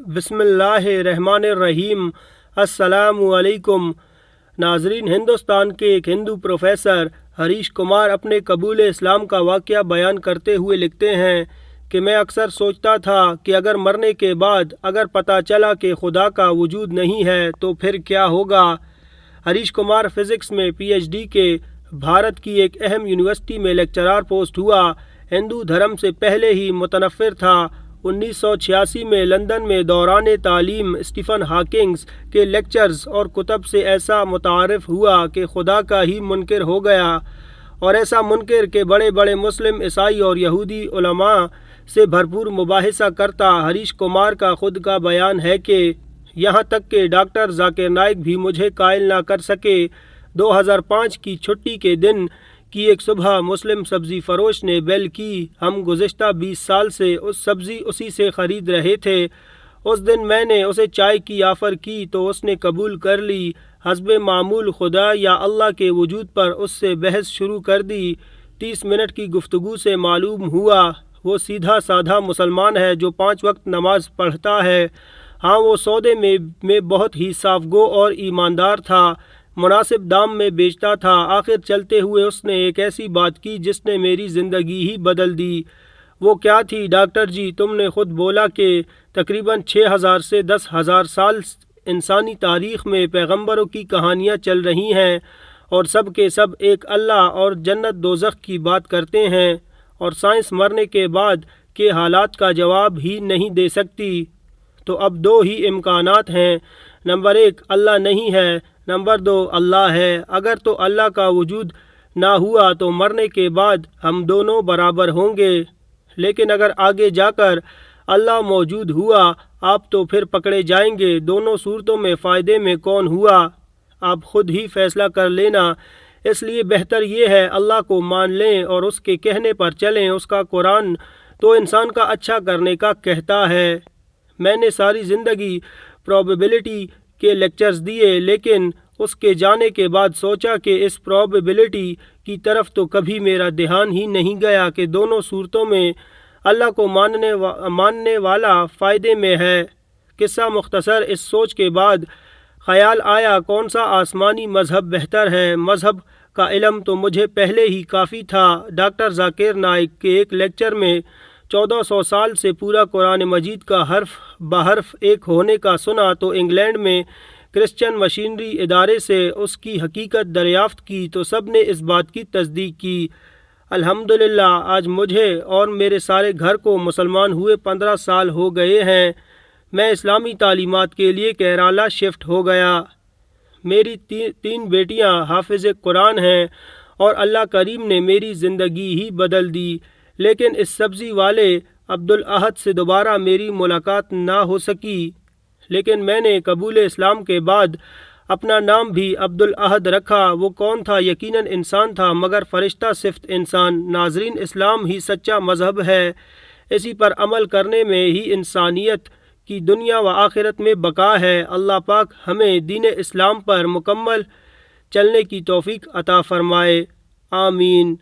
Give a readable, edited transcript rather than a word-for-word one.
بسم اللہ الرحمن الرحیم۔ السلام علیکم ناظرین، ہندوستان کے ایک ہندو پروفیسر ہریش کمار اپنے قبول اسلام کا واقعہ بیان کرتے ہوئے لکھتے ہیں کہ میں اکثر سوچتا تھا کہ اگر مرنے کے بعد اگر پتہ چلا کہ خدا کا وجود نہیں ہے تو پھر کیا ہوگا۔ ہریش کمار فزکس میں پی ایچ ڈی کے بھارت کی ایک اہم یونیورسٹی میں لیکچرار پوسٹ ہوا۔ ہندو دھرم سے پہلے ہی متنفر تھا۔ 1986 میں لندن میں دوران تعلیم اسٹیفن ہاکنگز کے لیکچرز اور کتب سے ایسا متعارف ہوا کہ خدا کا ہی منکر ہو گیا، اور ایسا منکر کہ بڑے بڑے مسلم، عیسائی اور یہودی علماء سے بھرپور مباحثہ کرتا۔ ہریش کمار کا خود کا بیان ہے کہ یہاں تک کہ ڈاکٹر ذاکر نائک بھی مجھے قائل نہ کر سکے۔ 2005 کی چھٹی کے دن کی ایک صبح مسلم سبزی فروش نے بیل کی۔ ہم گزشتہ 20 سال سے اس سبزی اسی سے خرید رہے تھے۔ اس دن میں نے اسے چائے کی آفر کی تو اس نے قبول کر لی۔ حسب معمول خدا یا اللہ کے وجود پر اس سے بحث شروع کر دی۔ 30 منٹ کی گفتگو سے معلوم ہوا وہ سیدھا سادھا مسلمان ہے جو 5 وقت نماز پڑھتا ہے۔ ہاں، وہ سودے میں بہت ہی صاف گو اور ایماندار تھا، مناسب دام میں بیچتا تھا۔ آخر چلتے ہوئے اس نے ایک ایسی بات کی جس نے میری زندگی ہی بدل دی۔ وہ کیا تھی؟ ڈاکٹر جی، تم نے خود بولا کہ تقریباً 6000 سے 10,000 سال انسانی تاریخ میں پیغمبروں کی کہانیاں چل رہی ہیں، اور سب کے سب ایک اللہ اور جنت دوزخ کی بات کرتے ہیں، اور سائنس مرنے کے بعد کے حالات کا جواب ہی نہیں دے سکتی۔ تو اب 2 ہی امکانات ہیں، نمبر 1 اللہ نہیں ہے، نمبر 2 اللہ ہے۔ اگر تو اللہ کا وجود نہ ہوا تو مرنے کے بعد ہم دونوں برابر ہوں گے، لیکن اگر آگے جا کر اللہ موجود ہوا آپ تو پھر پکڑے جائیں گے۔ دونوں صورتوں میں فائدے میں کون ہوا، آپ خود ہی فیصلہ کر لینا۔ اس لیے بہتر یہ ہے اللہ کو مان لیں اور اس کے کہنے پر چلیں۔ اس کا قرآن تو انسان کا اچھا کرنے کا کہتا ہے۔ میں نے ساری زندگی پرابیبلٹی کے لیکچرز دیے، لیکن اس کے جانے کے بعد سوچا کہ اس پرابیبلٹی کی طرف تو کبھی میرا دھیان ہی نہیں گیا کہ دونوں صورتوں میں اللہ کو ماننے والا فائدے میں ہے۔ قصہ مختصر، اس سوچ کے بعد خیال آیا کون سا آسمانی مذہب بہتر ہے۔ مذہب کا علم تو مجھے پہلے ہی کافی تھا۔ ڈاکٹر ذاکر نائک کے ایک لیکچر میں 1400 سال سے پورا قرآن مجید کا حرف بحرف ایک ہونے کا سنا تو انگلینڈ میں کرسچن مشنری ادارے سے اس کی حقیقت دریافت کی تو سب نے اس بات کی تصدیق کی۔ الحمدللہ آج مجھے اور میرے سارے گھر کو مسلمان ہوئے 15 سال ہو گئے ہیں۔ میں اسلامی تعلیمات کے لیے کیرالہ شفٹ ہو گیا۔ میری 3 بیٹیاں حافظ قرآن ہیں اور اللہ کریم نے میری زندگی ہی بدل دی، لیکن اس سبزی والے عبدالاحد سے دوبارہ میری ملاقات نہ ہو سکی۔ لیکن میں نے قبول اسلام کے بعد اپنا نام بھی عبدالاحد رکھا۔ وہ کون تھا؟ یقیناً انسان تھا، مگر فرشتہ صفت انسان۔ ناظرین، اسلام ہی سچا مذہب ہے، اسی پر عمل کرنے میں ہی انسانیت کی دنیا و آخرت میں بقا ہے۔ اللہ پاک ہمیں دین اسلام پر مکمل چلنے کی توفیق عطا فرمائے، آمین۔